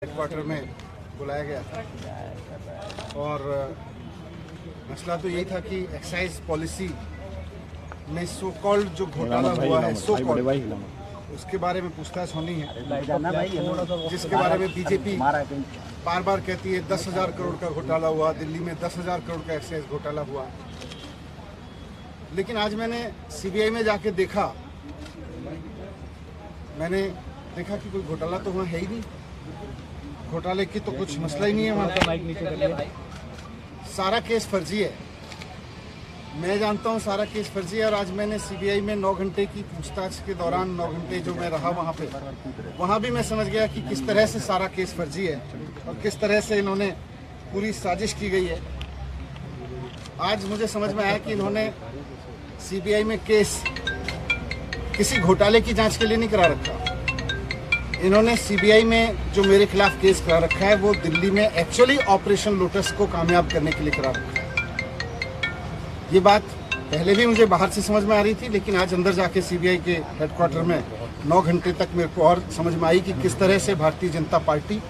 Headquarter में बुलाया गया था और मसला तो यही था कि एक्साइज पॉलिसी में सो कॉल्ड जो घोटाला हुआ है सो कॉल्ड उसके बारे में पूछताछ होनी है, जिसके बारे में बीजेपी बार बार कहती है 10,000 करोड़ का घोटाला हुआ, दिल्ली में 10,000 करोड़ का एक्साइज घोटाला हुआ। लेकिन आज मैंने सीबीआई में जाके देखा, मैंने देखा कि कोई घोटाला तो वहाँ है ही नहीं, घोटाले की तो कुछ मसला ही नहीं है वहाँ पर। सारा केस फर्जी है, मैं जानता हूँ सारा केस फर्जी है। और आज मैंने सीबीआई में 9 घंटे की पूछताछ के दौरान 9 घंटे जो मैं रहा वहाँ पे, वहाँ भी मैं समझ गया कि किस तरह से सारा केस फर्जी है और किस तरह से इन्होंने पूरी साजिश की गई है। आज मुझे समझ में आया कि इन्होंने सीबीआई में केस किसी घोटाले की जांच के लिए नहीं करा रखा। इन्होंने सीबीआई में जो मेरे खिलाफ केस करा रखा है वो दिल्ली में एक्चुअली ऑपरेशन लोटस को कामयाब करने के लिए करा रखा है। ये बात पहले भी मुझे बाहर से समझ में आ रही थी, लेकिन आज अंदर जाके सीबीआई के हेडक्वार्टर में 9 घंटे तक मेरे को और समझ में आई कि किस तरह से भारतीय जनता पार्टी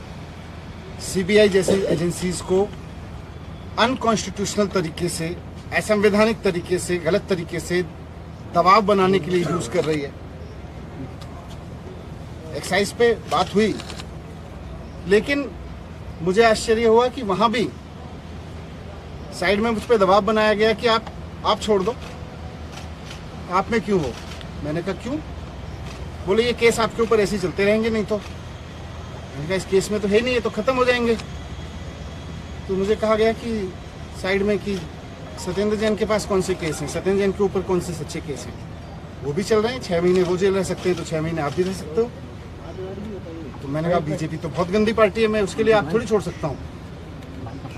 सीबीआई जैसी एजेंसीज को अनकॉन्स्टिट्यूशनल तरीके से, असंवैधानिक तरीके से, गलत तरीके से दबाव बनाने के लिए यूज कर रही है। एक्साइज पे बात हुई, लेकिन मुझे आश्चर्य हुआ कि वहां भी साइड में मुझ पे दबाव बनाया गया कि आप छोड़ दो, आप में क्यों हो। मैंने कहा क्यों? बोले ये केस आपके ऊपर ऐसे ही चलते रहेंगे, नहीं तो। मैंने कहा इस केस में तो है नहीं, ये तो खत्म हो जाएंगे। तो मुझे कहा गया कि साइड में कि सत्येंद्र जैन के पास कौन से केस हैं, सत्येंद्र जैन के ऊपर कौन से सच्चे केस हैं, वो भी चल रहे हैं। 6 महीने वो जेल रह सकते हैं तो 6 महीने आप भी रह सकते हो। तो मैंने कहा बीजेपी तो बहुत गंदी पार्टी है, मैं उसके लिए आप थोड़ी छोड़ सकता हूँ।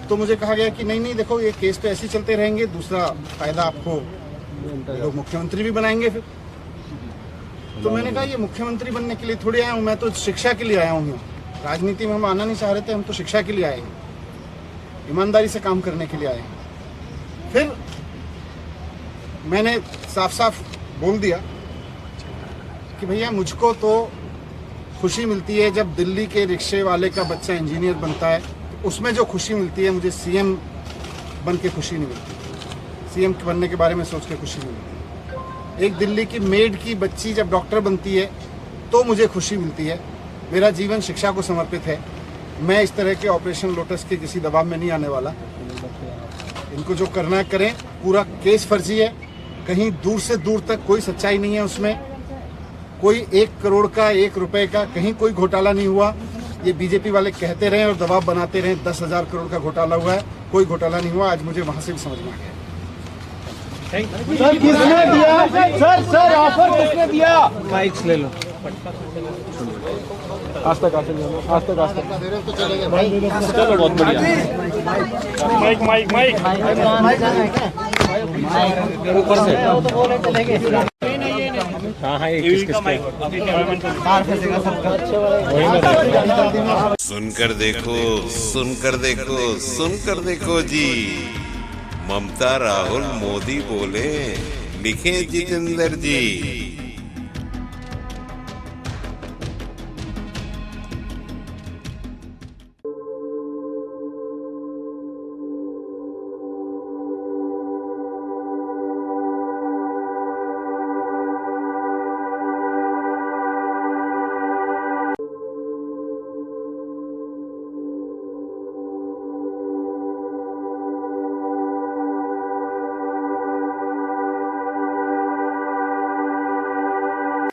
तो मुझे कहा गया कि नहीं देखो ये केस तो ऐसे ही चलते रहेंगे, दूसरा फायदा आपको लोग मुख्यमंत्री भी बनाएंगे फिर। तो मैंने कहा ये मुख्यमंत्री बनने के लिए थोड़ी आया हूँ, मैं तो शिक्षा के लिए आया हूँ। राजनीति में हम आना नहीं चाह रहे थे, हम तो शिक्षा के लिए आए हैं, ईमानदारी से काम करने के लिए आए हैं। फिर मैंने साफ साफ बोल दिया कि भैया मुझको तो खुशी मिलती है जब दिल्ली के रिक्शे वाले का बच्चा इंजीनियर बनता है, तो उसमें जो खुशी मिलती है मुझे सीएम बन के खुशी नहीं मिलती, सीएम बनने के बारे में सोच के खुशी नहीं मिलती। एक दिल्ली की मेड की बच्ची जब डॉक्टर बनती है तो मुझे खुशी मिलती है। मेरा जीवन शिक्षा को समर्पित है, मैं इस तरह के ऑपरेशन लोटस के किसी दबाव में नहीं आने वाला। इनको जो करना है करें, पूरा केस फर्जी है, कहीं दूर से दूर तक कोई सच्चाई नहीं है उसमें, कोई 1 करोड़ का 1 रुपए का कहीं कोई घोटाला नहीं हुआ। ये बीजेपी वाले कहते रहे और दबाव बनाते रहे 10,000 करोड़ का घोटाला हुआ है, कोई घोटाला नहीं हुआ। आज मुझे वहां से भी समझ में आ गया। सर किसने दिया? सर ऑफर किसने दिया? माइक्स ले लो। आज तक चलो बहुत बढ़िया। माइक ऊपर से हाँ सुनकर देखो सुनकर देखो सुनकर देखो जी, ममता राहुल मोदी बोले, लिखे जितेंद्र जी।